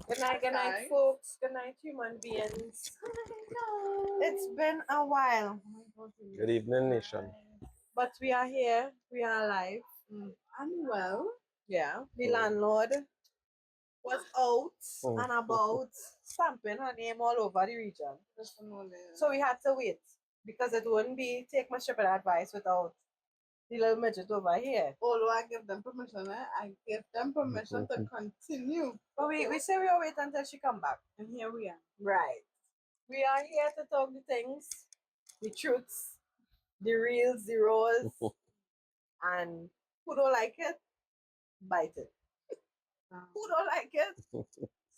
Good night, folks. Good night, human beings. It's been a while. Good evening, nation. But we are here. We are alive. I'm well. Yeah. The landlord was out and about stamping her name all over the region. So we had to wait because it wouldn't be take my shepherd advice without the little midget over here. Although I give them permission, I give them permission to continue. But we say we'll wait until she come back. And here we are. Right. We are here to talk the things, the truths, the real zeros, and who don't like it, bite it. Who don't like it,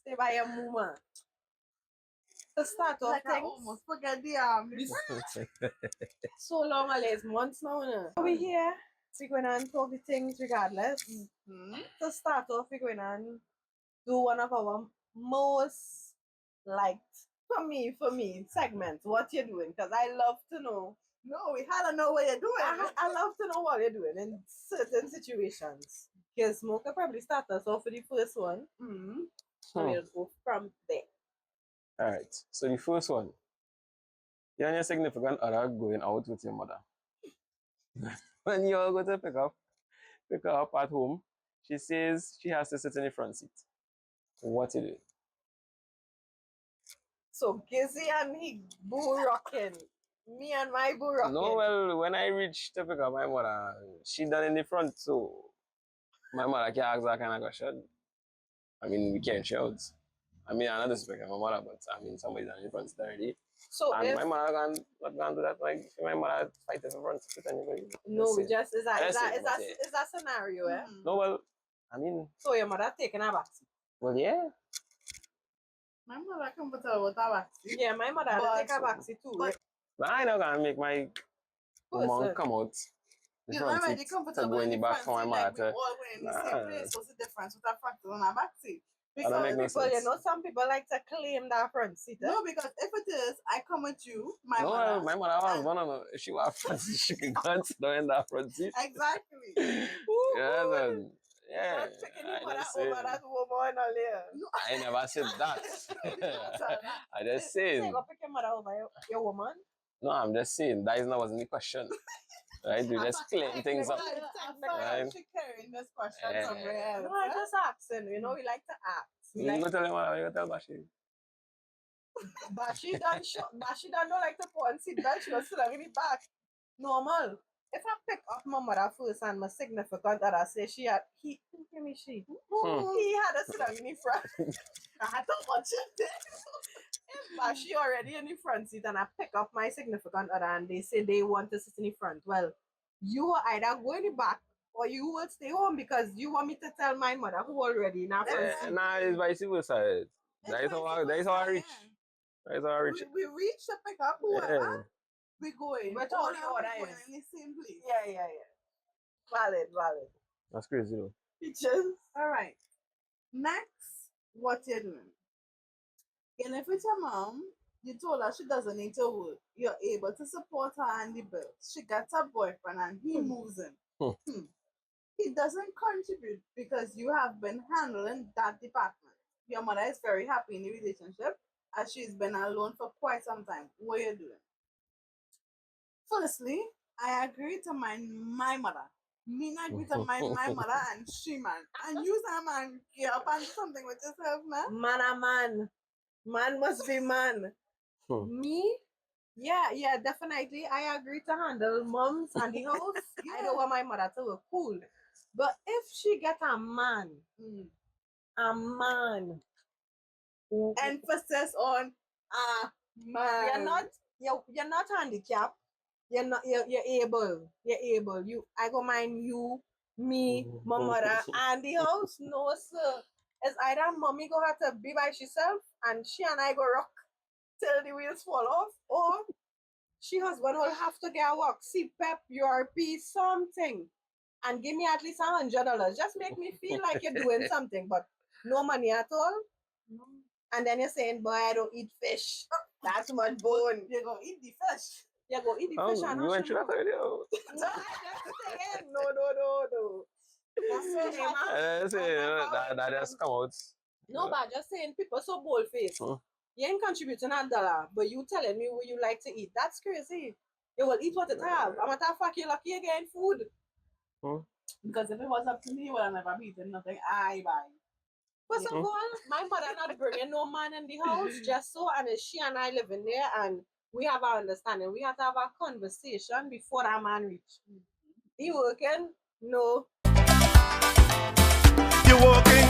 stay by your mama. To start off Like I things, almost forget the so long, it's months now. No? We here, we're going to talk the things regardless. To start off, we're going to do one of our most liked, for me, segments. What you're doing, because I love to know. No, we had to know what you're doing. I love to know what you're doing in certain situations. Because Smoke will probably start us off with the first one. And we'll go from there. Alright, so the first one. You and your significant other going out with your mother. When you all go to pick her up at home, she says she has to sit in the front seat. What you do? So Gizzy and he boo rocking. Me and my boo rocking. No, well, when I reached to pick up my mother, she done in the front, so my mother can't ask that kind of question. I mean, we can't shout. I mean, I'm not disrespecting my mother, but I mean, somebody's done in the front already. So And if, my mother not gonna do that. Like, if my mother fight in front with anybody. no, we just is that scenario, eh? No, well, I mean. So your mother taking her backseat. Well, yeah. My mother comfortable with her backseat. Yeah, my mother take her backseat too. But I not gonna make my mom come out. You know, I'm comfortable to go in the back for my mother. Like we all went in the same place. What's the difference with that factor on our backseat? Because people, you know, some people like to claim that front seat. No, because if it is, I come with you, my mother was one of them. If she was front seat, she can go and sit down in that front seat. Exactly. Yeah, not picking your mother over that woman earlier. No. I never said that. I just saying. You go pick your mother over your woman? No, I'm just saying that wasn't the question. Right? You just claim things up. Right? She carrying this question somewhere else. No, I'm just asking. You know, we like to ask. You go tell him what you tell Bashi. Bashi don't like to put on seatbelt. She was still in the back. Normal. If I pick up my mother first and my significant other say he had a sit in the front. I had to watch it there. If Bashi already in the front seat and I pick up my significant other and they say they want to sit in the front, well, you will either go in the back or you will stay home because you want me to tell my mother who already in her front seat. Nah, it's vice versa. That is how I reach. That is how I reach. We reach to pick up whoever. We go in. But all the order is in the same place. Yeah. Valid. That's crazy though. Pictures. Alright. Next, what you're doing. And if it's your mom, you told her she doesn't need to work. You're able to support her and the bills. She gets a boyfriend and he moves in. He doesn't contribute because you have been handling that department. Your mother is very happy in the relationship as she's been alone for quite some time. What are you doing? Firstly, I agree to my mother. Me not agree to my mother and she man. And you say man, get up and do something with yourself, man. Man. Man must be man. Me? Yeah, definitely. I agree to handle moms and the house. I don't want my mother to look cool. But if she get a man, emphasis on a man. You're not handicapped. You're able. I go mind you, me, my mother, and the house. No, sir. It's either mommy go have to be by herself and she and I go rock till the wheels fall off, or she husband will have to get a walk, CPAP, URP, something, and give me at least $100. Just make me feel like you're doing something, but no money at all. No. And then you're saying, boy, I don't eat fish. That's much bone. You're going to eat the fish. You go eat the fish and you went through that already? No, I just saying. No. That just come out. No, but I'm just saying people so bold faced. Huh? You ain't contributing $1, but you telling me what you like to eat. That's crazy. You will eat what it have. I'm matter of fact, you're lucky you getting food. Huh? Because if it was up to me, you would have never eaten nothing I buy. First of all, my mother not bringing no man in the house just so, and it's she and I living there, and we have our understanding. We have to have a conversation before that man reach. He working? No. You walking,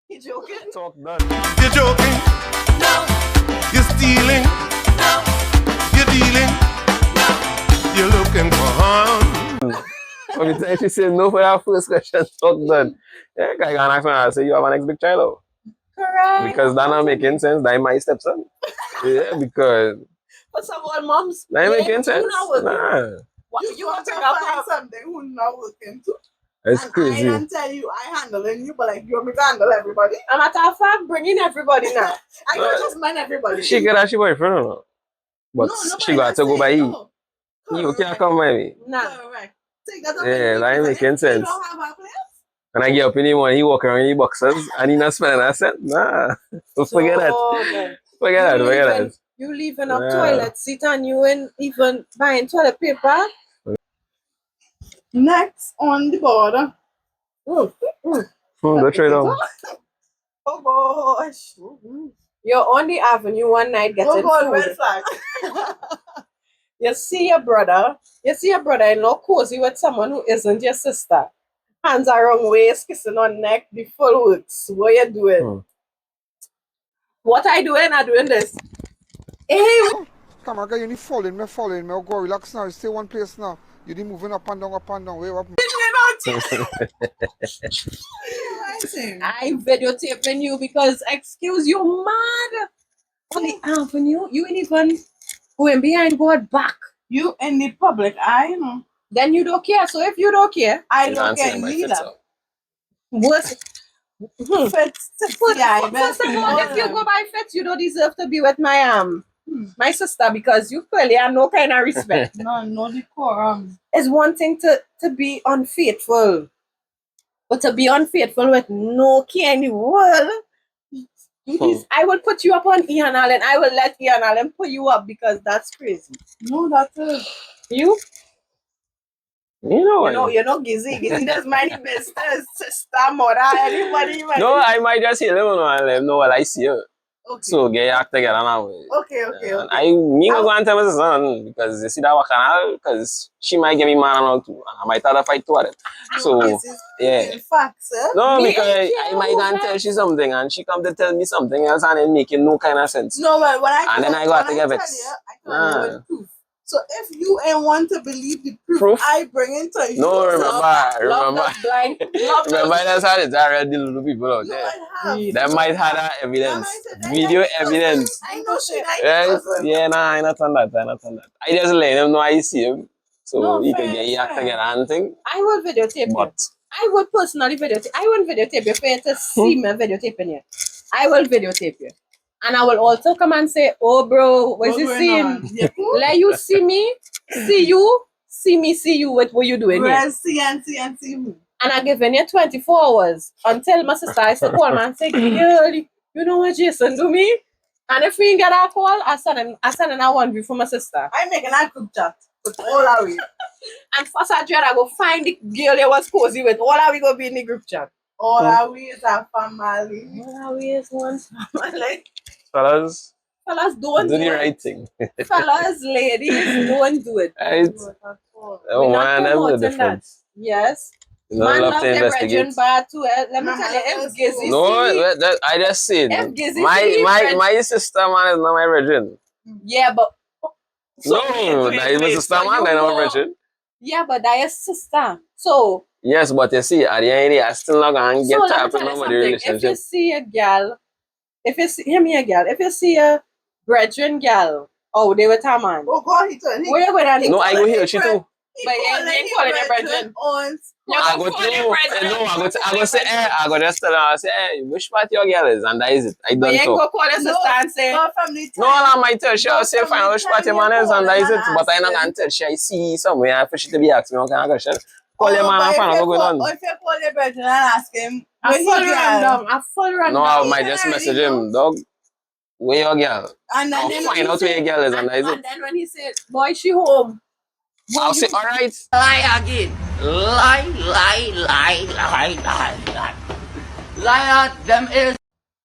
He joking? Talk done. you joking, you stealing, you dealing, you're looking for harm. Every time she says no for that first question, talk done. Yeah, I can ask her, I say, you have an next big child. Oh. Correct. Because that not making sense. That my stepson. Yeah, because First of all, moms, that ain't you making sense. not working. Nah. What, You you want want to to bring up find a something who's not working too. That's And I crazy. don't tell you I handling you, but like you want me to handle everybody. a matter of fact, bringing everybody now. I don't just mind everybody. She get her she boyfriend or not? But she got to go by he. no. You can't come by me. Nah. Correct. So you gotta Yeah, make that ain't me, making if sense. You don't have a place. And I get up in the morning, he walk around in the boxers and he not spending a cent. Nah. So forget that. Good. Forget You that. leaving, you leaving up Yeah. toilet seat and you ain't even buying toilet paper. Next on the border. Go trade on. Oh gosh. You're on the avenue one night getting Oh God, food. red flag. You see your brother-in-law cozy with someone who isn't your sister. Hands around waist, kissing on neck, the full works. What you doing? What I doing this. Hey, Come on, you need following me. Oh, go relax now. You stay one place now. You need moving up and down. Wait, what? I videotaping you because, excuse you, mad. On the avenue, you ain't even going behind God back. You in the public eye, you know. Then you don't care. So if you don't care, I don't care neither. worse. Fits First of all, if you go by fits, you don't deserve to be with my sister because you clearly have no kind of respect. no decorum. It's one thing to be unfaithful, but to be unfaithful with no care in the world, I will put you up on Ian Allen. I will let Ian Allen put you up because that's crazy. No, that's it. You You know, you're not Gizzy. Gizzy does mind business, sister, mother, anybody. No, I might just hear them and let them know what I see her. Okay. So get your act together now. Okay. Me go and tell my son because you see that canal because she might get me mad and all too. And I might have to fight to it. So yeah. In fact, sir. No, Me because and I might go and tell she something and she come to tell me something else and it making no kind of sense. No, but when I And then I go to get vexed. I tell you with proof. So if you ain't want to believe the proof, I bring it to you. No, remember. Blind. Remember that's how it's already little people out there. That might have that evidence. Video evidence. I know she Right? Yeah, nah, I not on that. I just let them know I see him. So No, he fair, can get you act fair. together and thing. I will videotape you. But I will personally videotape. I won't videotape you for you to see me videotaping you. I will videotape you. And I will also come and say, oh bro, what's you seeing? Let you see me, see you, see me, see you with what you doing here. See who. And I giving you 24 hours until my sister is to call me and say, girl, you know what Jason do me? And if we ain't get a call, I send in a one view for my sister. I making a group chat with all our way. And first I go find the girl you was cozy with. All our we go be in the group chat. All our we is our family. All our we is one family. fellas, Don't do do the it. right thing. Fellas, ladies, don't do it. Right? We're Oh not man, that's the promoting that. difference. Yes. You know, Man love love to their investigate. brethren bad too. Let me tell you, if Gizzy No, see me, that, I just said if Gizzy see me, my sister man is not my virgin. yeah, but No, that is my sister so man, you they're not my go- virgin. yeah, but that is sister. So Yes, but you see, at the end of the day, I still not gonna get let me tapped tell in you over the something. If you relationship. see a gal, hear me a gal, if you see a brethren gal, oh, they with a man. Oh God, he told Where you going to No, I go hear she too. But you ain't calling your brethren. I go say, I go just tell her, I say, hey, which part your girl is, and that is it. I But don't you ain't talk. go call your sister and say, No, I might tell she, I say, fine, which part your man is, and that is it. But I not gonna tell she, I see somewhere, I for she to be asking me one kind of question. Call your man and find out what's going on. Or if you call your brother and ask him, A where he full girl? rundown. A full No, rundown. I might can just already message him, dog. Where your girl? And I'll then find out where your girl is and that's it. And then when he said, boy, she home. I'll say, alright. Lie again. Lie, lie, lie, lie, lie, lie. Liar, them is.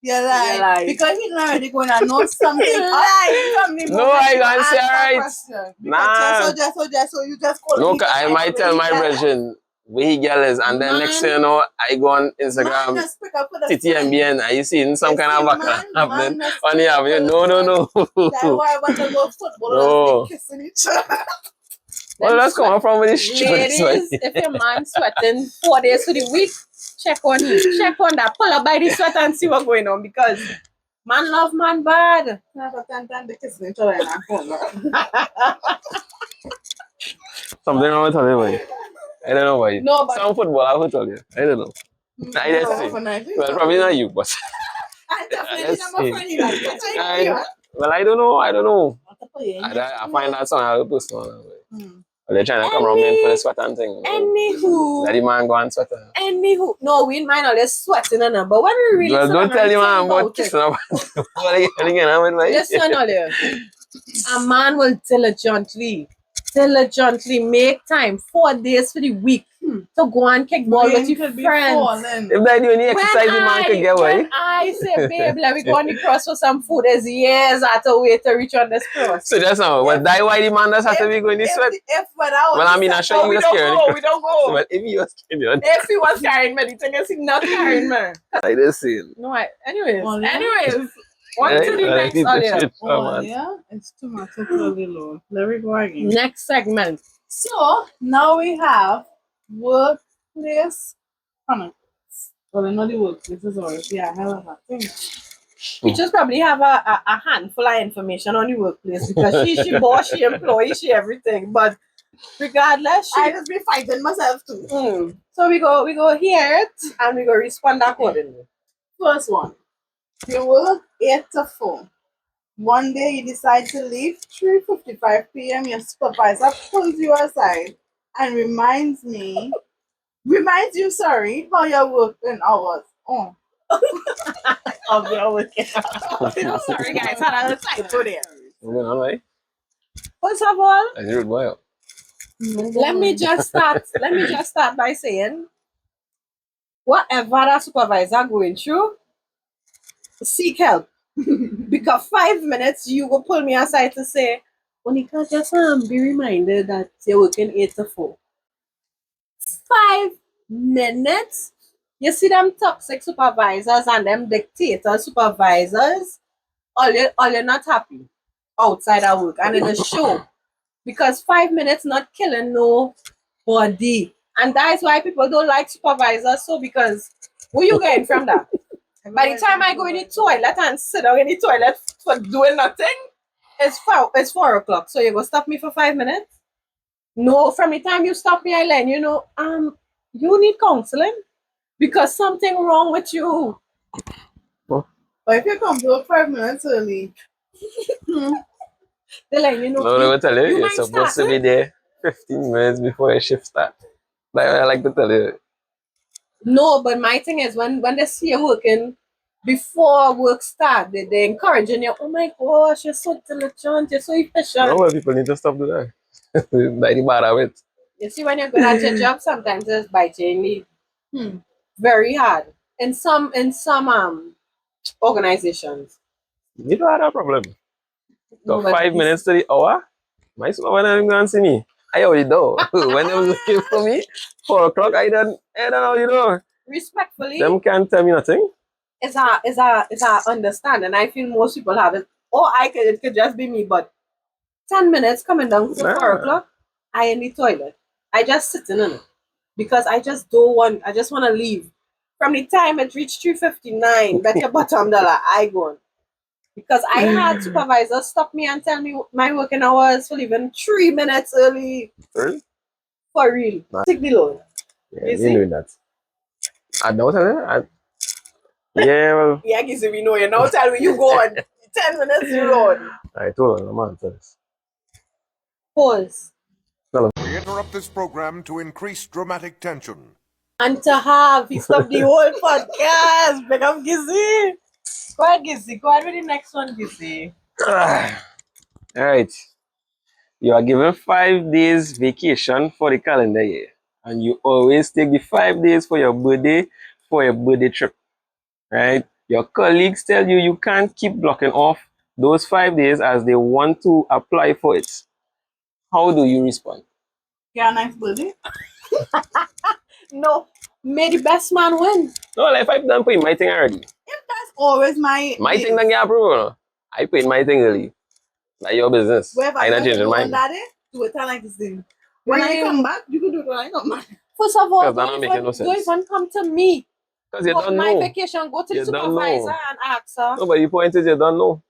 you lie. You lie. Because he's already going to know something. He lie from the No, moment I you can't say ask that alright. question. Nah. So you just call No, him. I might tell my brethren where he girl is, and then next thing you know, I go on Instagram, Man, just pick up for the TTMBN, are you seeing some You kind see, of man, happening man, on the avenue? No, no, no. That's why when they go football, No. they kissing each other. Well, that's coming from with this Ladies, if your man sweating 4 days to the week, check on him. Check on that. Pull up by the sweat and see what's going on because man love man bad. They kissing each other in our phone. Something wrong with her, boy. I don't know why. No, but Some football, I will tell you. I don't know. I just see. Well, probably not you, but I definitely let's not my see. friend. Like, that's how you feel. Well, I don't know. I don't know. I I find that song I will post on. Hmm. They're trying to come around me for the sweat and thing. Let anywho, the man go and sweat. no, we might not just sweating on her, but when we really Well, sit don't down tell and you man think about about kissing it, up. What are you getting on with listen, Ollie, a man will diligently make time 4 days for the week to go and kick ball with your friends. If they do any exercise, the man could get away. When I say, babe, let me go on the cross for some food, there's years I have to wait to reach on this cross. So that's not. But that why the man does have to be going to sweat. Well, I mean, I'm sure We you was don't carrying. go, we don't go. But if he was carrying, If he was carrying me, the thing is he not carrying me. like this scene. No, anyways, Well, yeah. on to the next audio. Oh, yeah, it's too much of a little. Let me go again. Next segment. So now we have workplace Chronicles. Well, not the workplace is always a hell of a thing. We just probably have a handful of information on the workplace because she boss, she employee, she everything. But regardless, I just be fighting myself too. So we go hear it and we go respond accordingly. First one. You work 8 to 4. One day you decide to leave 3:55 p.m. Your supervisor pulls you aside and reminds you, how your working hours. Oh. Of your working hours. Sorry guys, had a typo there. What's going on, right? First of all, I hear it well. let me just start by saying whatever that supervisor going through, seek help. Because 5 minutes you will pull me aside to say, Monica, just be reminded that you're working 8 to 4. 5 minutes? You see them toxic supervisors and them dictator supervisors, all you're not happy outside of work and in the show. Because 5 minutes not killing nobody. And that is why people don't like supervisors. So because where you getting from that? By the time I go in the toilet and sit down in the toilet for doing nothing, it's 4 o'clock. So you go stop me for 5 minutes? No, from the time you stop me, I learn, you need counseling because something wrong with you. But if you come to work 5 minutes early, They like, No, they will tell you, you're might supposed start to be there 15 minutes before your shift starts. Like I like to tell you. No, but my thing is when they see you working before work start, they encouraging you. Oh my gosh, you're so diligent, you're so efficient. No, well, people need to stop doing that. Like the bad habit. You see, when you're good at your job, sometimes it's bitingly very hard. In some organizations. You don't have that problem. No, So but 5 minutes to the hour, my supervisor ain't going to see me. I already know. When they was looking for me, 4 o'clock, I don't know, respectfully, Them can't tell me nothing. it's a understanding. I feel most people have it. Or it could just be me, but 10 minutes coming down to 4 o'clock, I in the toilet. I just sitting in it. Because I just want to leave. From the time it reached 3:59, bet your bottom dollar, I go. Because I had supervisors stop me and tell me my working hours for leaving 3 minutes early. Really? For real. Nah. Take the loan. Yeah, You you see? doing that. I don't tell you. Yeah, well, Yeah, Gizzy, we know you. Now tell me you go on. 10 minutes you run. I told her, I'm on this. Pause. We interrupt this program to increase dramatic tension. And to have, he stopped the whole podcast. Big up Gizzy. Go ahead, Gizzy. Go ahead with the next one, Gizzy. Alright. You are given 5 days vacation for the calendar year. And you always take the 5 days for your birthday trip. Right? Your colleagues tell you you can't keep blocking off those 5 days as they want to apply for it. How do you respond? Yeah, nice birthday. No. May the best man win. No, like if I've done putting my thing already. That's always my Thing don't get approved. I paid my thing early. Like your business. Wherever I not changing mine. that day, do it like this thing. When I come back, you can do it when I come back. First of all, Because that don't make no don't sense. even come to me. Because you Go don't on my know. vacation, go to You the don't know. supervisor and ask her. No, but the point is you don't know.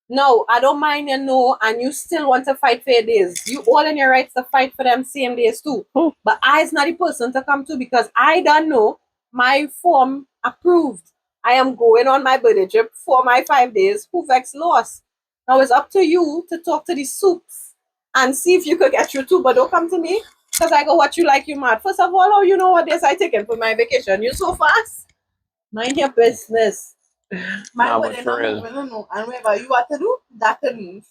No, I don't mind you know, and you still want to fight for your days. You all in your rights to fight for them same days too. But I is not the person to come to because I don't know my form approved. I am going on my birthday trip for my 5 days. Who vex lost? Now it's up to you to talk to the soups and see if you could get through too. But don't come to me because I go what you like, you mad. First of all, how you know what days I taken for my vacation? You so fast? Mind your business. My Nah, birthday but for real. no. And whatever you want to do, that to move.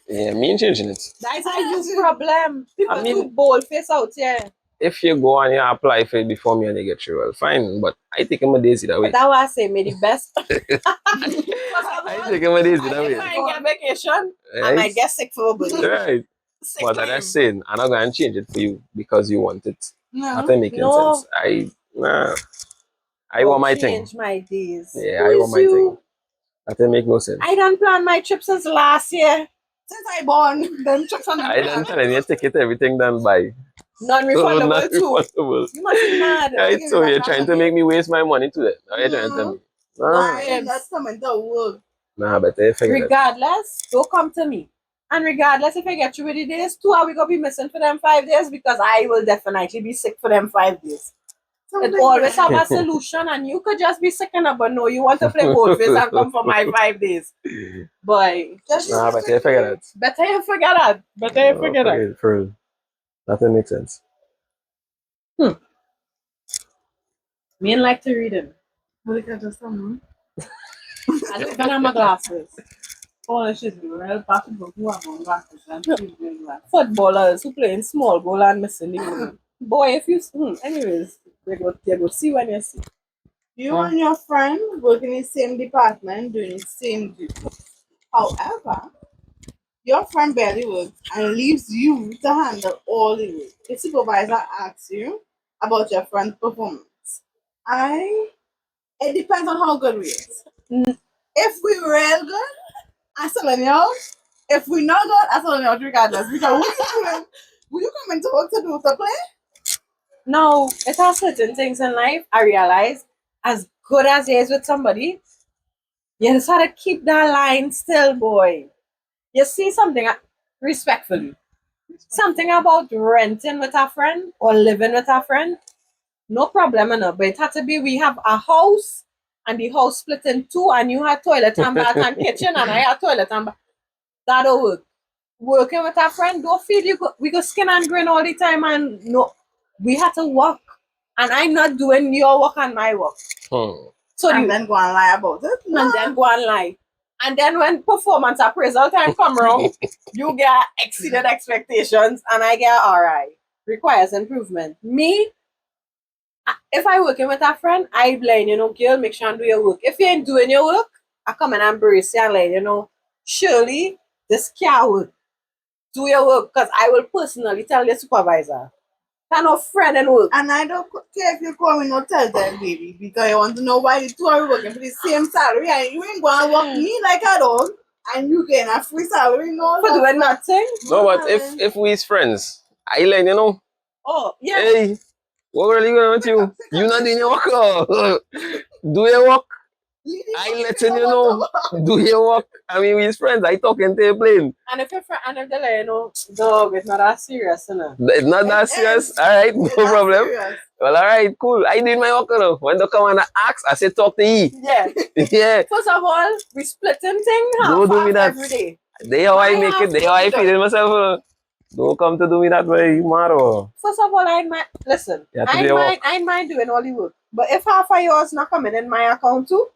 Yeah, me ain't changing it. That's a you problem. People I mean- too bold face out here. If you go and you apply for it before me and you get through, well, fine. But I take my days either way. But that's why I say, may the best. I take my days either If way. I get vacation, I Right? might get sick for a birthday. Right. Sick But time. I'm just saying, I'm not going to change it for you because you want it. No. That ain't making No. sense. I want my thing. Change my days. Yeah, Who I is want my you? thing. That ain't make no sense. I done planned my trip since last year. Since I born, them trips on I done telling you ticket everything done by. Non-refundable not too. refundable. You must be mad. Right, so you're trying to make me waste my money to that. Are you trying to tell me? Why? That's coming to work. Nah, but they figure it. Regardless, don't come to me. And regardless if I get you with the days, 2 are we gonna be missing for them 5 days because I will definitely be sick for them 5 days. It always have a solution, and you could just be sick enough, but no, you want to play both ways and come for my 5 days. Boy, Nah, but they figure that. better you forget that. Better you forget that. For real. That makes sense. Me ain't like to read them. Look at this one. I look at my glasses. Oh, shit, real basketball. Who have on glasses and doing that. Footballers who play in small goal and missing the goal. Boy, if you anyways, you go see when you see. You and your friend work in the same department doing the same duty. However, your friend barely works and leaves you to handle all the work. The supervisor asks you about your friend's performance. It depends on how good we is. If we real good, I still in you. If we not good, I still in you regardless. Because will you come into work to do the play? No, it has certain things in life I realize as good as it is with somebody, you just have to keep that line still, boy. You see something respectfully. Something about renting with a friend or living with a friend, no problem enough. But it had to be we have a house and the house split in two and you have toilet and bath and kitchen and I have toilet and bath. That'll work. Working with a friend, don't feel we go skin and grin all the time and no, we have to work. And I'm not doing your work and my work. So And then go and lie about it. and then go and lie. And then when performance appraisal time come around, you get exceeded expectations and I get alright. Requires improvement. Me, if I working with a friend, I blame, girl, make sure and do your work. If you ain't doing your work, I come and embrace you and like, surely this can't work. Do your work because I will personally tell the supervisor. Kind of friend and work. And I don't care if you call me no tell them, baby, because I want to know why the two are working for the same salary and you ain't going to work me like a dog and you getting a free salary, no. For doing nothing. No, but if we's friends, I let Oh, yeah. hey, what really going on with you? You not doing your work. Do your work. I letting you know. Do your work. I mean, we's friends. I talking to your plane. And if you're and if they're like, dog, it's not that serious, It's not that serious. All right, no problem. Well, all right, cool. I did my work now. When they come and ask, I say talk to you. Yeah. Yeah. First of all, we splitting things Don't do me that. every day. They how I make it. They how I feel it myself. Don't come to do me that way, you mad or? First of all, I might listen. You have to do your work. I mind doing all the work. But if half of yours not coming in my account too,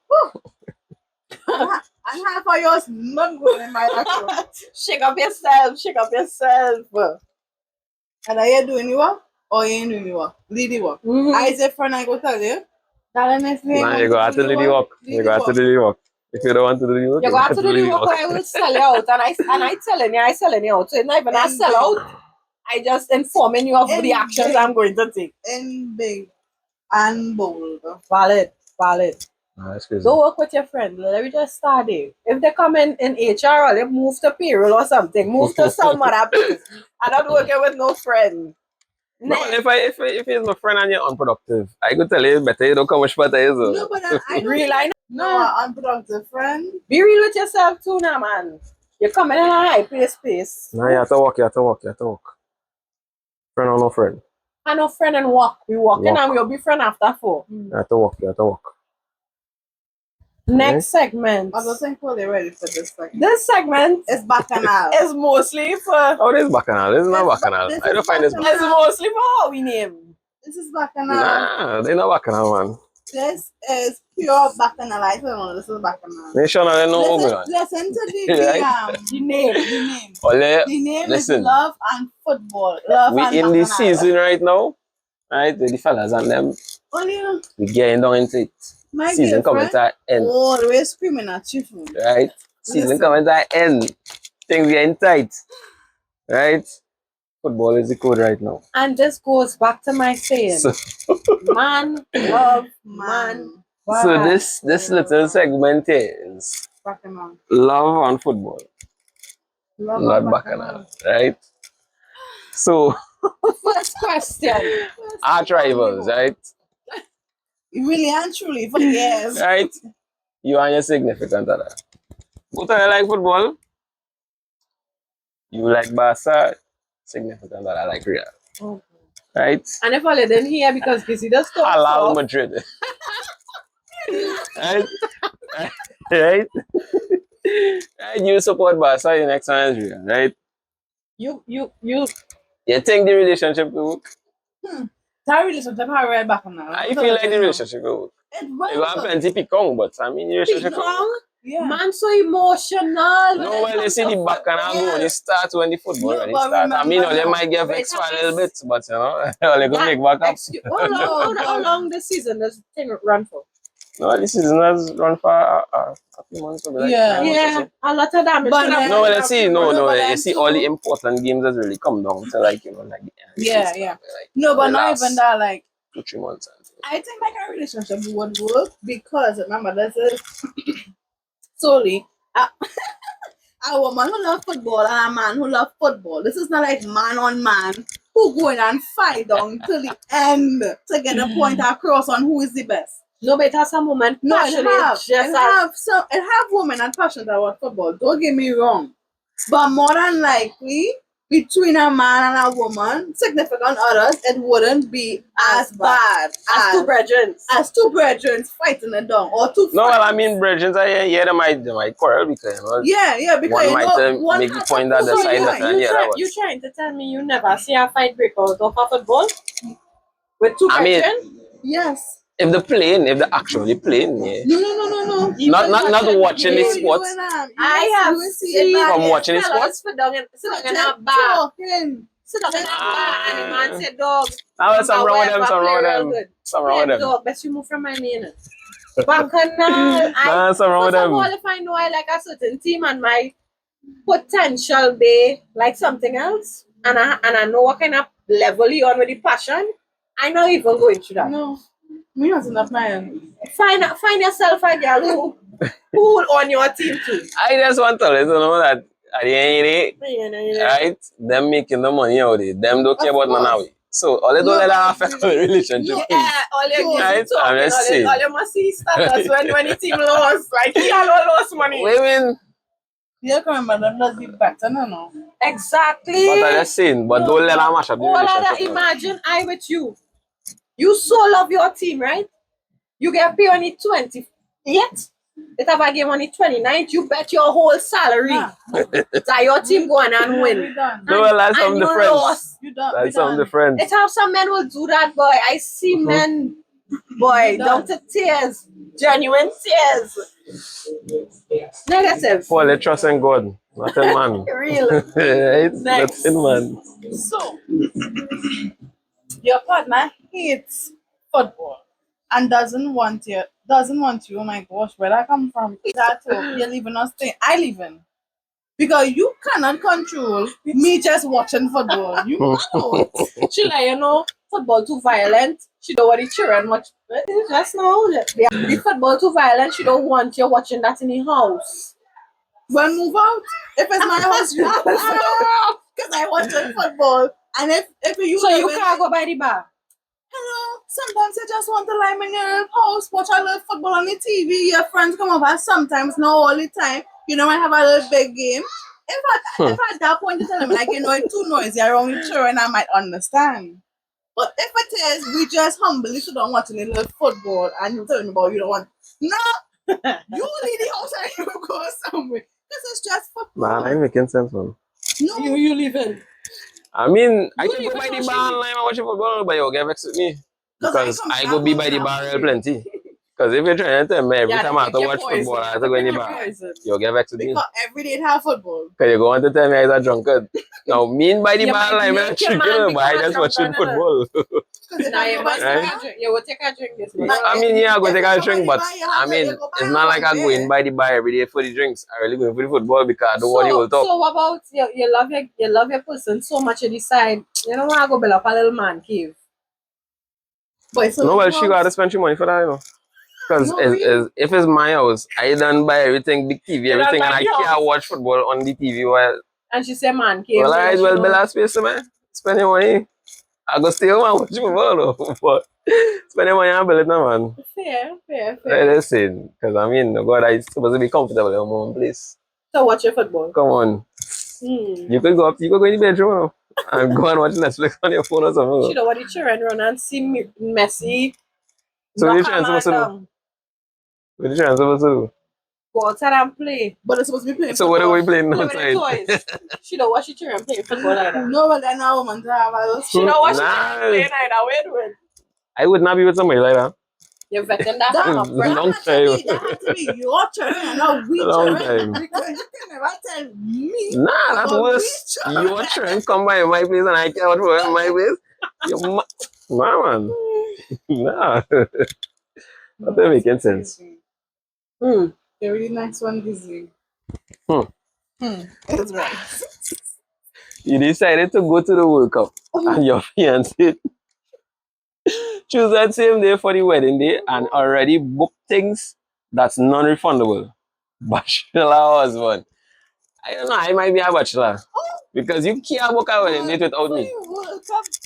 And half of yours not going in my account. shake up yourself, shake up yourself. And are you doing your work or you ain't doing your work? Lead the work. Mhm. I say friend I go tell you. Darling, if you ain't Nah, want you go have to do the work. lead You the go have to work. do the work. If you don't want to do the work, You you got to do the work or I will sell you out. And I selling you out. So it's not even a sell out. I just informing you of the actions I'm going to take. In big and bold. Valid. Nah, that's crazy. Go work with your friend. Let me just start it. If they come in HR or they move to payroll or something, move to some other place. I'm not working with no friend. No, if he's my friend and you're unproductive, I could tell you better you don't come much better is. No, but I don't Real, I know. know an unproductive friend. Be real with yourself too now, man. You're coming in a high space. Nah, you have to work. Friend or no friend. I know friend and walk. We walking Walk. and we'll be friend after 4. You have to work. Next segment. I don't think we're ready for this segment. This segment It's bacchanal. is mostly for Oh, this is bacchanal. This is not This- bacchanal. this I don't is find this bacchanal. it's mostly for how we name. This is bacchanal. Nah, they not bacchanal, man. This is pure bacchanal. I don't know. This is bacchanal. Nation, I don't know what going on. Listen to the The name. the name. Ole, The name listen. is Love and Football. Love We and in this bacchanal. season right now, right? With the fellas and them, Only we getting down into it. my Season coming girlfriend to an end, always screaming at you. right? Season Listen. coming to an end. Things getting tight, right? Football is the code right now. And this goes back to my saying. So, Man, love, Man. man. so this little segment is Bacchanal. love on football, Love not and bacchanal, right? So First question. arch rivals, right? Really and truly for years. Right? You and your significant other. Both of you like football. You like Barca, significant other like Real. Right? And if I didn't hear because you see the stuff. Halal Madrid. Right? Right? Right? You support Barca, your next one is Real, right? You You think the relationship will work? That relationship I read bacchanal. I feel like the relationship will work. It You will. have plenty picong, but I mean the relationship will work. Picong? Yeah. Man so emotional. No, well, you see the bacchanal Yeah. when you start when the football No, when you but start. I mean, remember they now, might get but vexed it's for a a little bit, mess. but you know, they go make back up. How long this season does thing run for? No, this season has run for a few months. Maybe like Yeah. 9 months or Yeah, so. a lot of damage. But could have then- No, done let's in a see. few No, months. no. but You then see, too- all the important games has really come down to like you know, like the end. Of the Yeah, season, yeah. like, No, but the not last even that. Like, 2-3 months. I think like our relationship would work because remember this is solely a woman who love football and a man who love football. This is not like man on man who go in and fight down till the end to get a point across on who is the best. No, but it has a moment. No, passionate, it have women and passionate about football. Don't get me wrong, but more than likely between a man and a woman, significant others, it wouldn't be as bad as two brethren. as two brethren fighting it down or two. No, well, I friends. mean, Bridges, yeah, they might quarrel because you know, Yeah, because one you might know, one make the has point a that the full side point. that and yeah, that You was. trying to tell me you never see a fight break out of a football with two I mean, brethren? Yes. if they're actually playing, yeah. No. Not watching the sports. I have seen From watching the fellas sit down in a bar. Talking. Sit down in a bar and the man said, dog. Now there's some wrong with them, some wrong with them. Some wrong with them. Dog, best you move from my name. Bacchanal. Nah, some wrong with First of all, them. if I know I like a certain team and my potential be like something else, and I know what kind of level you on with the passion, I not even going through that. No. Me not enough man. Find yourself a girl who on your team too. I just want to let you know that at the end of the day, right? Them making the money out of it. Them don't care Of about none course. of it. So all they don't No, let that but- affect the relationship. No, Yeah, all you So, get right, is talking, I'm just saying. all you must see status when the team lost. Like, he all lost money. Women, You can remember them does be better, no. Exactly. but I just saying, but don't let that mash up the All of that, relationship. imagine I with you. You so love your team, right? You get paid on the 20th. It have a game on the 29th, you bet your whole salary Nah, that your team go on and we win. done. No, well, that's And something you different. lost. You done. That's We something done. different. It have some men will do that, boy. I see men, boy, down to tears. Genuine tears. Negative. Paul, let trust in God. Not in man. Real. Right? Next. Not in man. So, your partner hates football and doesn't want you. Oh my gosh, where I come from? That you're leaving us staying. I leaving. Because you cannot control me just watching football. You cannot. She like, you know, football too violent. She don't want the children much. Just know the football too violent. She don't want you watching that in the house. Well, move out. If it's my house, you because I watch football. And if you So you live in- can't go by the bar. Hello, sometimes I just want to lie in your house, watch a little football on the TV. Your friends come over sometimes, not all the time. You know, I have a little big game. If at that point you tell me, like, you know, it's too noisy around the children, I might understand. But if it is, we just humbly sit down watching a little football and you tell me about you don't want. No, you leave the house and you go somewhere. This is just football. Man, I ain't making sense, man. No, You live in. I mean, I You can leave go by it the on bar TV. online and watch football, but you'll get vexed with me. 'Cause Because I I come go back be home by the and bar I'm real plenty. Because if you're trying to tell me every Yeah, time I have to pick your watch poison. football, I have to go in the Pick your bar, poison. you'll get vexed with me. because every day they have football. Because you're going to tell me I'm a drunkard. Now, mean by the You bar might line, I'm make not your man drinking, but I become a just watching drunkard, football. Because if Nah, I you go by must the Right? take bar, a drink. You will take a drink this But I morning. mean, yeah, I go if take you a go by drink, the but bar, you have I to- mean, you go buy it's not like I one go in there. by the bar every day for the drinks. I really go for the football because I don't want the whole talk. So what about you love your person so much you decide you don't want to go build up a little man cave. But it's No, a well, she got to spend your money for that, you know. Because No, really? if it's my house, I done buy everything, big TV, You done everything, buy and I the house. can't watch football on the TV while. And she said man cave. Well, you I know, well she build know. a space, man. Spend your money. I go stay home and watch football, though. But spend your money and build it, no, man. Fair. Listen, because I mean, God, I supposed to be comfortable in my own place. So watch your football. Come on. You could go in the bedroom now and go and watch Netflix on your phone or She something. don't want the children run and see Messi. So what knock you a man supposed to do? down, What you supposed to do? go outside and play. But it's supposed to be playing So what are we playing Play with the outside? toys. She don't watch the children play football like that. No, but then a woman to have a little She don't watch the Nah. children play like that. What you doing? I would not be with somebody like that. You're vetting that That- from up front. Long That time. has to be your children and not we Long children. time. Because you can never tell me. Nah, that's about worse. we children. Your friend come by my place and I can't watch in my place. Nah, man. Nah. That doesn't make sense. The really nice one, Disney. That's right. You decided to go to the World Cup and your fiancé choose that same day for the wedding day and already booked things that's non-refundable. Bachelor husband. I don't know, I might be a bachelor. Because you can't book a wedding date without me.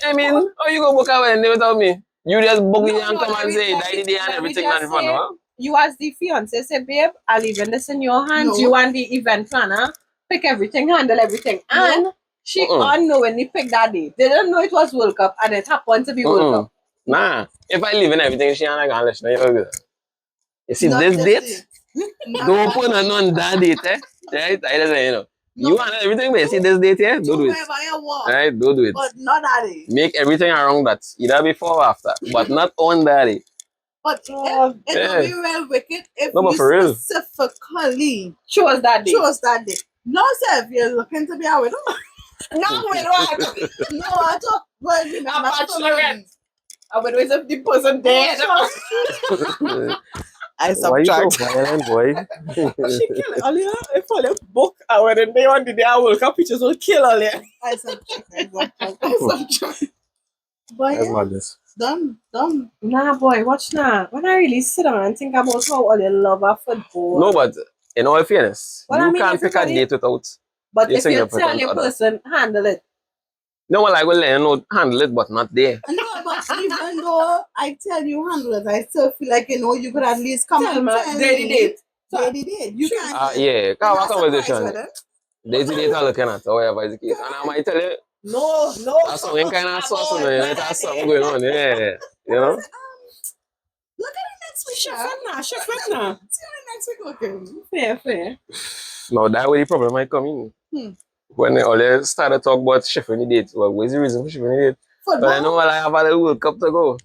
I mean, how you gonna book a wedding date without me? You just book it and come and say die the day and everything non-refundable. You as the fiance say, babe, I'll leave this in your hands. No. You and the event planner pick everything, handle everything. No. And she unknowingly picked that day. They didn't know it was World Cup and it happened to be World Cup. Nah, if I leave in everything, she ain't gonna let you know. You see, Not this this date, don't put it on that date, eh? Right? I just say, you know. You want everything, but you see this date here? Don't do it. Wherever you walk, Right? Don't do it. but not that day. Make everything around that. Either before or after. But not on that day. But it Yeah. will be well wicked if No, but you for real. specifically Chose that day. chose that day. No, sir, if you're looking to be a widow. No, we don't. No, I thought, well, you A know, bachelorette. I would always have the person dead. I Why you so violent, boy? She kill it. Earlier, if I left book a wedding day on the day I World Cup pictures will kill earlier. I subtract. But That's yeah, madness. done. Nah, boy, watch now. When I really sit down and think about how all you love a football. No, but in all fairness, Well, you I mean, can't pick a everybody- date without. But you if sing you your tell preference your other. person, handle it. No, well, I will let you know, handle it, but not there. No, but even though I tell you handle it, I still feel like, you know, you could at least come Tell and me, tell they me. did it. They did it. You can't. Yeah, You're have a not surprised conversation. with it. There's the date I'm looking at, or whatever is the case. And I might tell you, No. that's something kind of sauce on it. That's something going on, yeah. You know? Look at it next week. Chef Sha. it now. See you next next week working. Fair. Now that way the problem might come in. When they always start to talk about shifting the date. Well, what's the reason for shifting the date? But I know Football? I have a little World Cup to go.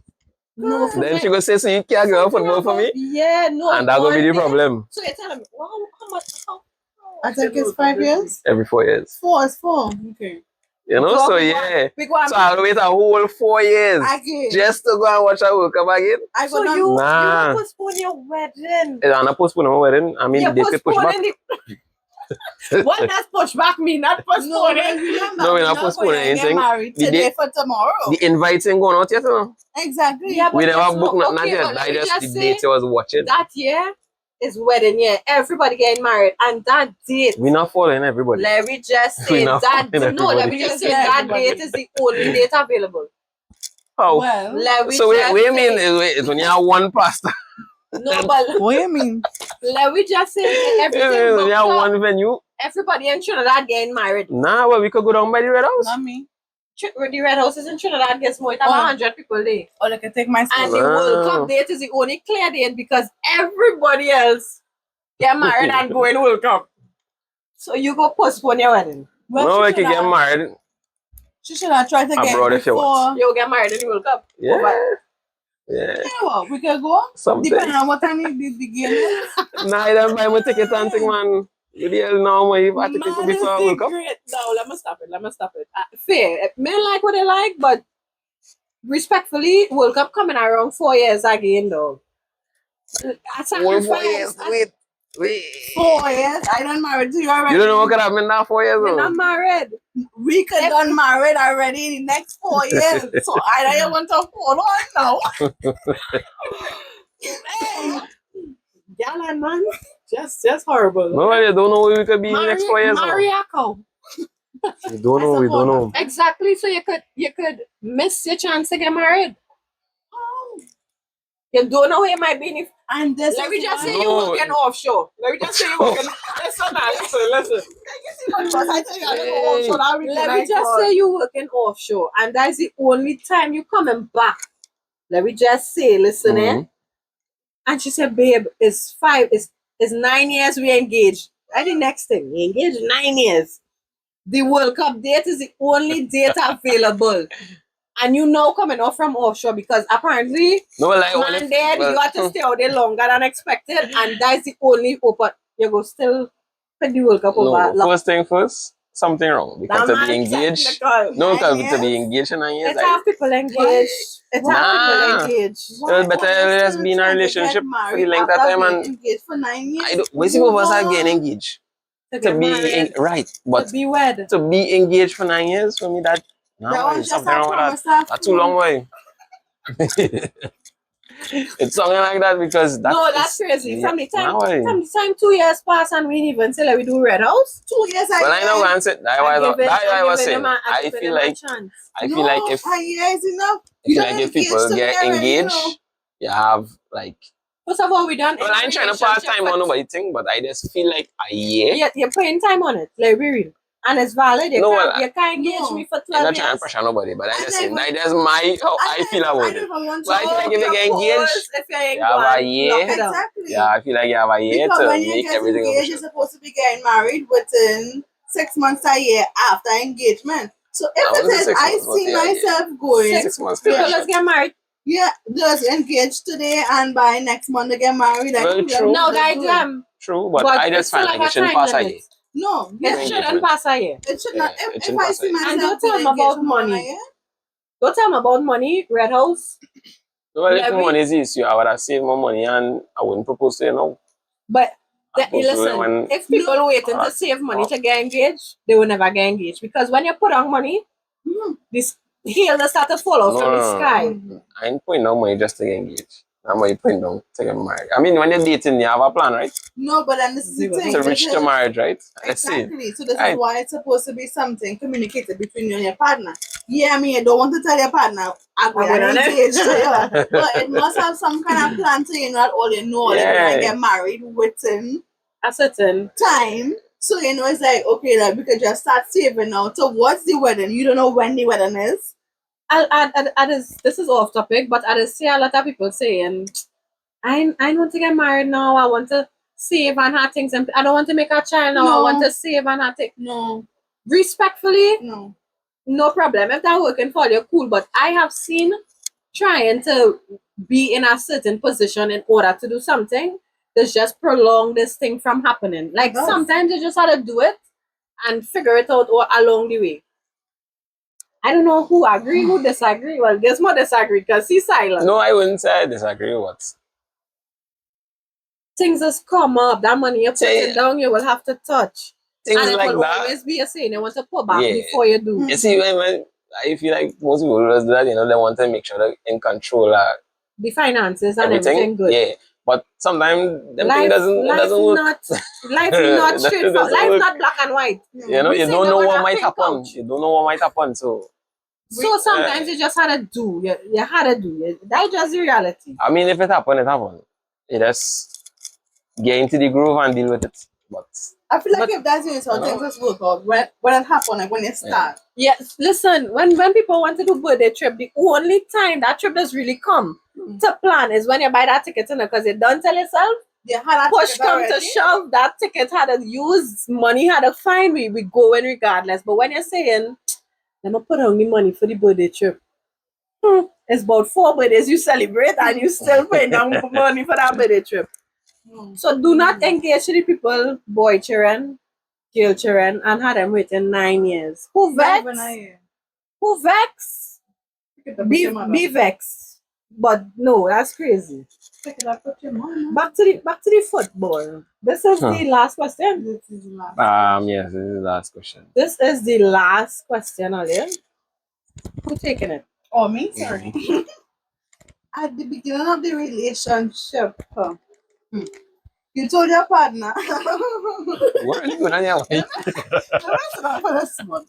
No, Then she go say, so you can't go football for me? Yeah, no. And that gonna be the problem. So you're telling me, wow, how much? I think it's 5 years. Every 4 years. 4 is 4. Okay. You know, so yeah. Big one. So I'll wait a whole 4 years Again. just to go and watch a World Cup again. I So got you Nah. will postpone your wedding. And I postpone my wedding. I mean, You're they could push back. postponing the... What does push back mean? Not no, postponing. remember, No, we're we're not not postponing going to get anything. married The today date- for tomorrow. The invites ain't going out yet, you know? Exactly. Yeah, We but never guess booked what? not Okay, yet. but let I me just just the say date I was watching. that year is wedding year. Everybody getting married, and that date. We not following everybody. Let me just We say not that. following No, let me everybody. just say that date is the only date available. How? Well, Let me So just wait, say, mean it's when you have one pastor. no, but what do you mean? let me just say everything When booked you have up. one venue. Everybody in Trinidad getting married. Nah, well, we could go down by the Red House. Not me. The Red Houses in Trinidad gets more. It's about 100 people there. Or I can take my And school. the World Cup date is the only clear date because everybody else get married and go in World Cup. So you go postpone your wedding. Well, No, we she could should get have- married. She should have tried to get Abroad if you before. want. You get married in the World Cup. Yeah. Over. Yeah. You know what? We could go. Something. Depending on what time the game is. Nah, I don't buy my ticket and thing, man. You the hell know my if I ticket could be for a World Cup. Great. No, let me stop it. Fair. Men like what they like, but respectfully, World Cup coming around 4 years again, though. I One 4 years. sacrifice. Wait. 4 years. I done married to you already. You don't know what could happen in that 4 years, We're though. not married. We could done married already in the next 4 years. So I don't want to hold on now. Hey. Y'all and man, just horrible. No, I don't know where we could be in the next 4 years. Mariaco. We don't know, we don't know. Exactly. So you could miss your chance to get married. You don't know where it might be. If, And this let me just say No. you working offshore. Let me just say you working. Listen. Let me just say you working offshore, and that's the only time you coming back. Let me just say, listen, Mhm. And she said, babe, it's 9 years we engaged. That's the next thing. We engaged 9 years. The World Cup date is the only date available. And you know coming off from offshore because apparently, No, like, man, you have to stay out there longer than expected, and that's the only open. You go still put the World Cup over. no, first thing first, something wrong. Because That to be man engaged, technical. no, because 9 to be years? engaged in 9 years, It's half people engaged. It's half Nah. people engaged. it was better just be in a relationship for the length of time and engaged for 9 years. I don't. We see both of us are getting engaged. To To get be married, right, but to be wed. to be engaged for 9 years for me that That no, one it's just something a wrong with promise that. of That's too long way. It's something like that because that's No, that's crazy. yeah, From the now I- time 2 years pass and we didn't even say like we do Red House. 2 years well, I know answer that I I was saying. I feel like if a year is enough. I feel like if people get engaged, you have like. First of all, we done. Well, I ain't trying to pass time on nobody thing, but I just feel like a year. Yeah, you're putting time on it. Like we real. And it's valid. You No, can't, well, you can't engage no. me for I'm 12 not trying to years. pressure nobody, but I just I say never- that that's my how I feel about it. But I feel like if you get engaged, If you ain't you have a going, year. lock it up. Exactly. Yeah, I feel like you have a year Because to when you make get everything engaged, you're official. supposed to be getting married within 6 months a year after engagement. So I if wouldn't it say is, 6 I months, but see yeah, myself going, 6 months. People Yeah. let's get married. yeah, just engaged today and by next month they get married. I Well, think true. No, that's guys, good. True, but I it's just still find like like it a shouldn't time pass a limit. year. No, It yeah, shouldn't pass a year. it should not. Yeah, it If shouldn't I pass a see year. myself And don't tell being them engaged about for more than a money. year, Don't tell them about money, Red House. Well, if Larry- money is the issue, I would have saved more money and I wouldn't propose to you now. But I propose to you listen, when- if people waiting to save money to get engaged, they will never get engaged. Because when you put on money, this heel will start to fall out from the sky. I ain't putting no money just to get engaged. I'm only putting down to get married. I mean, when you're dating, you have a plan, right? no, but then this is the thing. To reach this to is- marriage, right? Let's see. Exactly. So this Right. is why it's supposed to be something communicated between you and your partner. Yeah, I mean, you don't want to tell your partner, I'm going going on to it. engage to you. But it must have some kind of plan so you know that all you know, like, Yeah. when I get married within A certain. time. So, you know, it's like, okay, like, we could just start saving now towards the wedding. You don't know when the wedding is. This is off topic, but I just see a lot of people saying, I want to get married now. I want to save and have things. And I don't want to make a child now. No. I want to save and have things. No, Respectfully, no. no problem. If that working for you, cool. But I have seen trying to be in a certain position in order to do something that's just prolong this thing from happening. Like Yes. sometimes you just have to do it and figure it out along the way. I don't know who agree, who disagree. Well, guess more disagree because he's silent. No, I wouldn't say I disagree with what. Things just come up. That money you're putting down, you will have to touch. Things And it like will that. always be a saying you want to put back Yeah. before you do. You see, when I feel like most people do that, you know, they want to make sure they're in control of The finances and everything. everything good. Yeah. But sometimes them thing Life, doesn't work. life not straightforward. doesn't Life work. not black and white. You know, We you say don't we know want what a might pink happen. couch. You don't know what might happen. So So sometimes you just had to do. You had to do. That's just the reality. I mean, if it happened, it happened. You just get into the groove and deal with it. But I feel like But- if that's the way some things just work out, when it happen, like when it start. Yes, listen, when people want to do birthday trip, the only time that trip does really come to plan is when you buy that ticket, because you don't tell yourself. You had that Push ticket come to already. shove, that ticket had to use money, had to find we go in regardless. But when you're saying, let me put on the money for the birthday trip, it's about 4 birthdays you celebrate and you still paying down money for that birthday trip. So do not engage with the people, boy children, girl children, and have them waiting 9 years. Who vex? Who vex? Be vexed. But no, that's crazy. Back to the football. This is the last question. This is the last. yes, this is the last question. This is the last question, Alia. Who's taking it? Oh, me? Sorry. At the beginning of the relationship, you told your partner. What are you doing on your way? For this one.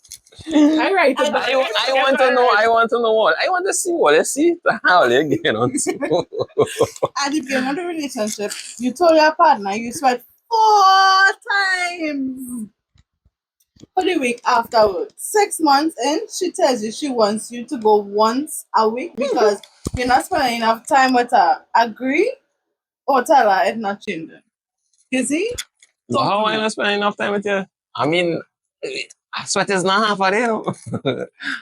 I write it. I want to know. I want to know what. I want to see what. Let's see how they get on to. At the beginning of the relationship, you told your partner you sweat 4 times for the week afterwards. 6 months in, she tells you she wants you to go once a week because you're not spending enough time with her. Agree or tell her it's not changing? You see? But how am I not spending enough time with you? I mean, I sweat is not half a day.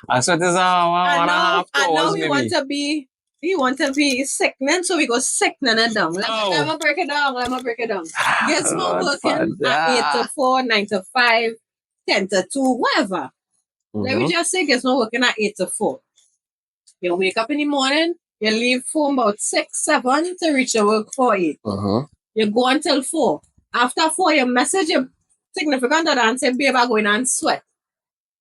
I sweat is one and a half I know hours we maybe. want to be sickening, so we go sickening it down. Let me break it down. Guess what? Lord, Working Father. at 8 to 4, 9 to 5, 10 to 2, whatever. Let me just say, guess what? Working at 8 to 4. You wake up in the morning, you leave for about 6, 7 to reach your work for 8. You go until 4. After 4, you message your significant other and say, babe, I'm going and sweat.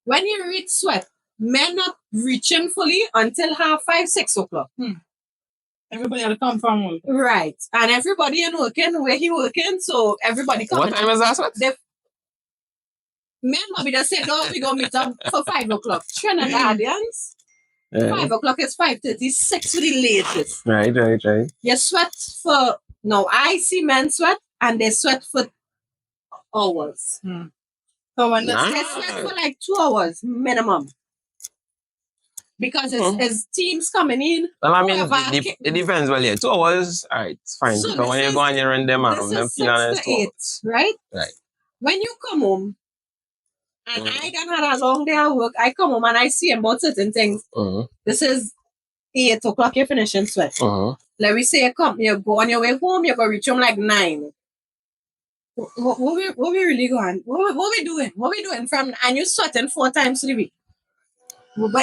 When you reach sweat, men not reaching fully until 5:30, 6 o'clock. Everybody will come from work. Right. And everybody in working where he working, so everybody coming. What time is that sweat? Men will be just say, no, we gonna meet up for 5 o'clock. Trinidadians, 5 o'clock is 5:30, 6 for the latest. Right. You sweat for, no, I see men sweat and they sweat for hours. So when They sweat for like 2 hours minimum. Because it's teams coming in. Well, I mean, whoever it depends. Well, yeah, 2 hours, all right, it's fine. So Because when this you go and you run them This out, them is feel honest 6 to 8, right? Right. When you come home, and I done had a long day at work, I come home and I see about certain things. This is 8 o'clock, you're finishing sweat. Let me say you go on your way home, you're going to reach home like 9. What we really going? What we doing? What we doing from? And you sweating 4 times a week. Where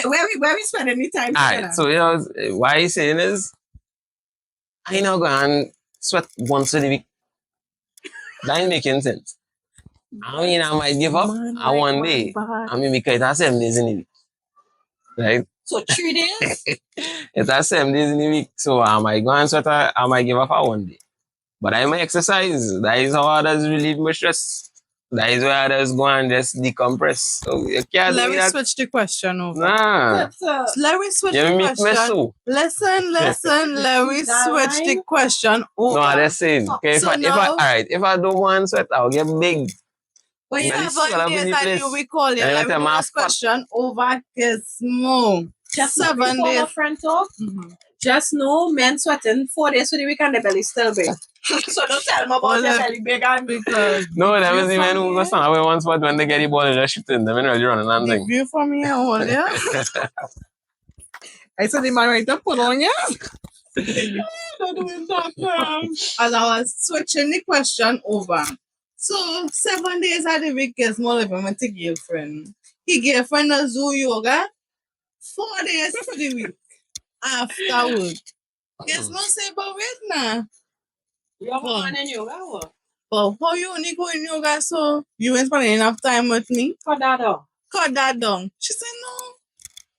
we spending the time All together? right, so you know, why he's saying is, I know go and sweat once a week. That ain't making sense. I mean, I might give up one day. I mean, because it's 7 days in a week. Right? So 3 days? It's 7 days in a week. So I might go and sweat, I might give up for 1 day. But I might exercise. That is how others relieve my stress. That is where others go and just decompress. So you can't Let do me that. switch the question over. Nah. Let me switch You the make me question. so. Listen. Let me switch the question over. No, I'm just saying. Okay, So if I don't go and sweat, I'll get big. But Then 7 days the I place. knew we call you. And Let me let do them this question over Gizmo. Just 7 days. Friend talk. Just know men sweating 4 days for the week and the belly still big. So don't tell me about your belly big and Because No, that view was the from man who here- goes stand away once, but when they get the ball, they just shoot in them and really running and The thing. view from here, hold ya. I said the man right to put on ya. Don't do it that As I was switching the question over. So 7 days out of the week is more living with the girlfriend. He girlfriend does do yoga 4 days for the week after work. There's no say about it now. you're Oh. man in yoga. What? But how you only go in yoga so you ain't spending enough time with me? Cut that out. Cut that down. She said no.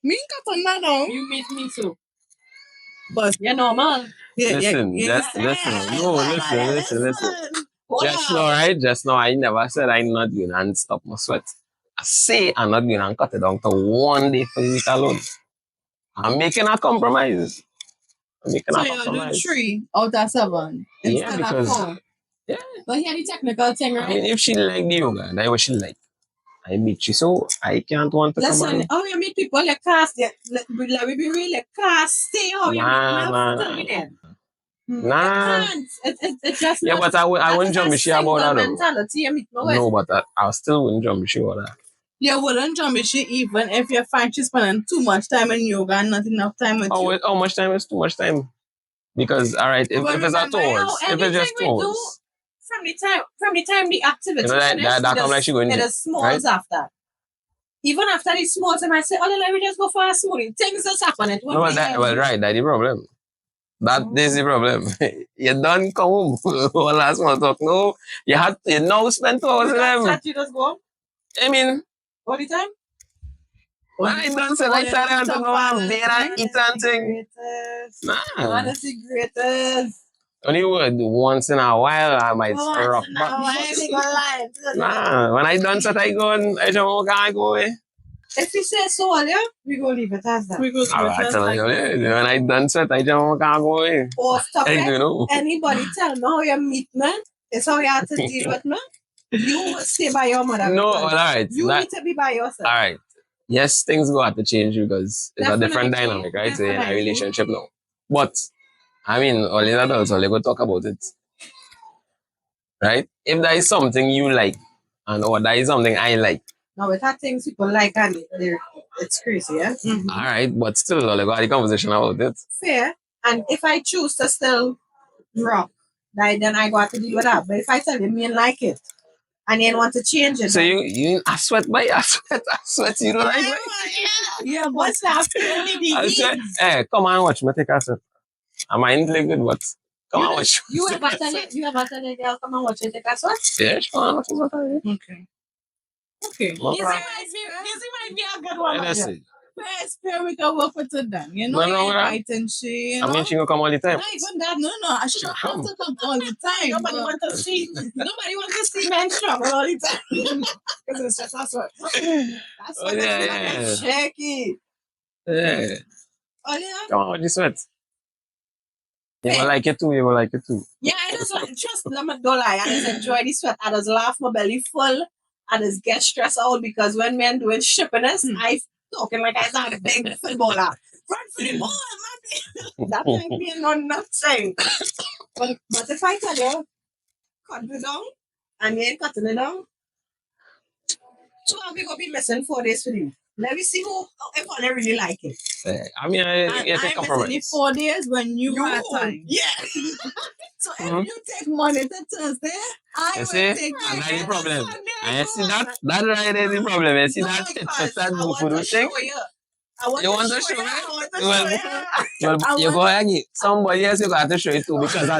Me ain't cutting that down. You meet me too. But You're normal. Listen, yeah, listen. No, listen. Hold Just on. now, right? Just now, I never said I'm not going to stop my sweat. I say I'm not going to cut it down to 1 day for the week alone. I'm making a compromise. So you're doing 3 out of 7 Yeah, instead because- of 4. Yeah. But here the technical thing, I right? mean, if she like the yoga, that's what she like. I meet you, so I can't want to come Listen, on. how you meet people, you can't stay. Let me be real, you can't stay how you meet me. Tell me that. Nah. You can't. It's just Yeah, not. but I wouldn't jump the shit about that. Though. mentality you meet me with. No, but I still wouldn't jump the shit about that. You wouldn't jump shit even if you find she's spending too much time in yoga and not enough time with you. How much time is too much time? Because all right, if But it's a remember, tours, if it's just anything we do, tours, from the time the activity You know, that finished, come like she going it gym, is smalls after. Even after the smalls, I might say, oh, let me just go for a smoothie. Things just happen. It no, right, that's the problem. That is the problem. You don't come home. All last month talk. No, you now spend 2 hours with them. You just go I mean, all the time. I don't say like that. I want to go and beer and eat and thing. Nah. Honestly, greatest. Only word once in a while I might rock No, back. I ain't gonna lie. Nah, when I done set I go and I just can't go away. If you say so, yeah, we go leave it as that. We go I tell you, when I done set I just can't go away. Or stop I it. don't know. Anybody tell me how you meet me, it's how you have to deal with me. You will stay by your mother. No, because alright. You need to be by yourself. Alright. Yes, things go have to change because it's a different Definitely. dynamic, right? In a Definitely. relationship now. But I mean, all the adults only go talk about it. Right? If there is something you like and or there is something I like, Now, with that things people like, and it's crazy, yeah? alright, but still only go have the conversation about it. Fair. And if I choose to still rock, then I go have to deal with that. But if I tell you, me like it, and you want to change it, So then- you I sweat, you don't like it? yeah, what's that? I sweat. Hey, come on watch me take a sweat. I might look good, but come on watch. You ever tell a girl, come and watch it, take a sweat? Yeah, come on watch what I do. Okay. Okay. No Easy problem. might be a good one. That's it. First, we can work with it then. You know, No, you're no, inviting she, you know? I mean, she gonna come all the time. Not even that, no. I should have Come. to come all the time. Nobody want to see. Nobody want to see men struggle all the time. Because it's just that's what. That's Oh, what yeah. it's shaky. Yeah. Oh yeah. Come on, what you sweat? You will like it too, you will like it too. Yeah, I just like just let me don't lie. I just enjoy the sweat. I just laugh my belly full. I just get stressed out because when men doing shippiness, I talking like I'm a big footballer. Run for the ball, man. That ain't being no nothing. But if I tell you, cut it down, and you ain't cutting it down, so we gonna be missing 4 days for you. Let me see who if I really like it. I mean, And you take I'm missing the compromise. 4 days when you have time. Yeah. So if you take Monday to Thursday, I You will see? take And that's the Monday to problem. Sunday. And you see that? That right there is the problem. You see No, that because that I want buffalo to thing? show you. I want You to want to show show you. me? I want to Well, show you. Well, you go again. Somebody else you got to show it to because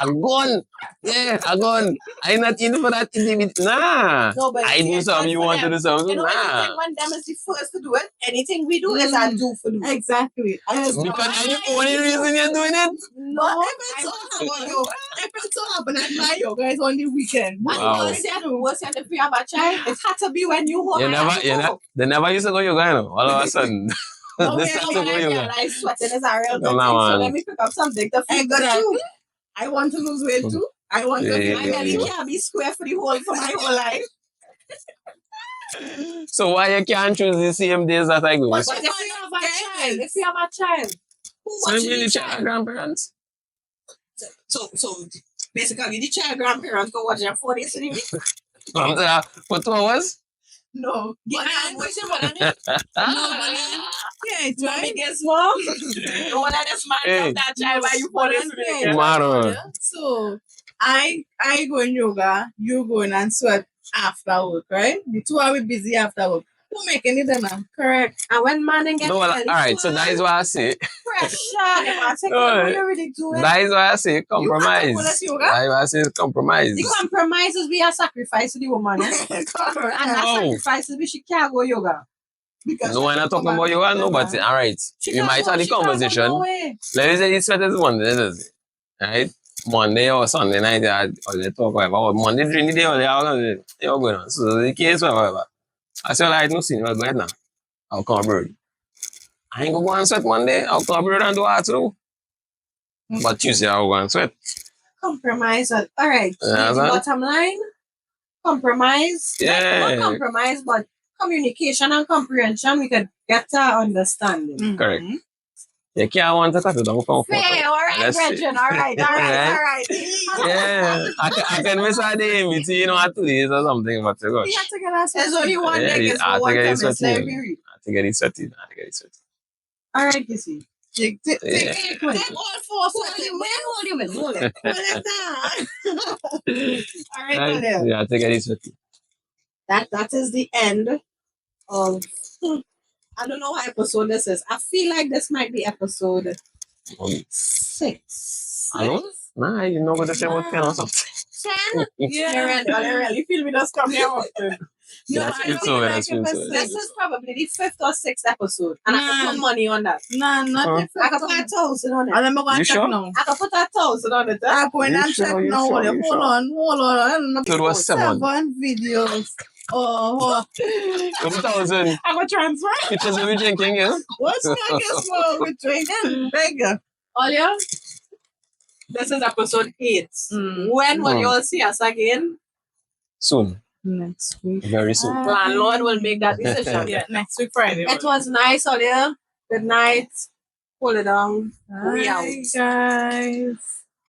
I'm gone. Yeah, I'm gone. I'm not in for that intimate. Nah. No, but I do it's something, good you for want to them. do something. You know, Nah. anything when them is the first to do it, anything we do is I do for you. Exactly. And it's Because that's the only reason you're doing it. No, But if it's so happen at my yoga, it's on the weekend. Wow. What's the if you have a child? It had to be when you home. They never used to go yoga, you know. All of a sudden. No, They we start are to go yoga. realize sweating is a real good No, thing. no, So man. let me pick up something to feel good Exactly. too. I want to lose weight too. I want to Yeah. My belly can't be square for my whole life. So why you can't choose the same days that I go? But if you have a child, So you mean the child grandparents? So basically, the child grandparents go watch their 40s in the week. For 2 hours? No. Yeah, what's your one? Yeah, it's Mommy right. gets mom. No one just man Hey. of that child by you No, 40s but in the I week. Maro. So I go in yoga, you go in and sweat after work, right? The two are we busy after work. Who make any dinner? Correct. And when man and get No, well, all right, so that is what I say. pressure, they must take No, what you really doing. that is why I say You compromise. have to pull us yoga? That is why I say compromise. The compromises be a sacrifice to the woman. Eh? And that Oh. sacrifices be she can't go yoga. Because No, we're not talking about you, no, but all right. she We can't might go- have the she can't go conversation. nowhere. Let me say this sweat is Monday, let us say. Right? Monday or Sunday night, or they talk whatever. Or Monday during the day, or you're going on. So the case, whatever. I say, like, no sin, go ahead now. I'll come abroad. I ain't gonna go and sweat Monday. I'll come abroad and do what too. But Tuesday, I'll go and sweat. Compromise. All right. Yeah, The man. bottom line, compromise. Yeah. Not compromise, but communication and comprehension. We could get to understanding. Correct. You can't want to cut it down from Fair, all right, Let's see. Brethren. All right, all right, all right. Yeah. I can miss a day in between, 2 days or something, but gosh. You have to get us. There's only one Yeah, day. I Guess have to one get it time. Let sweaty. me read. I have to get it sweaty. All right, Kissy. Take Yeah. all four sweating. Hold it. All right, Right? Daniel. Yeah, I have to get it sweaty. That is the end of. I don't know what episode this is. I feel like this might be episode 6. I don't. Nah, you know what to say about 10 or something. 10? Yeah. I really feel we just come here often. That's I good, don't so feel that's good, so This is probably the 5th or 6th episode. And I can put money on that. Nah, not Huh? if I can put 1,000 on it. I'm going You to check sure? now. I can put 1,000 on it. I'm going You to check sure? You now. sure? You Hold sure? on. So it was 7. 7 videos. Oh, 1,000. I can transfer. Pictures of you drinking, yeah? what's not guess what we're drinking? Bigger. Olia, this is episode 8. Mm. When will Mm. you all see us again? Soon. Next week. Very soon. Landlord will make that decision. Yeah, next week Friday. It was nice, Olia. Good night. Hold it down. We out. Bye, guys.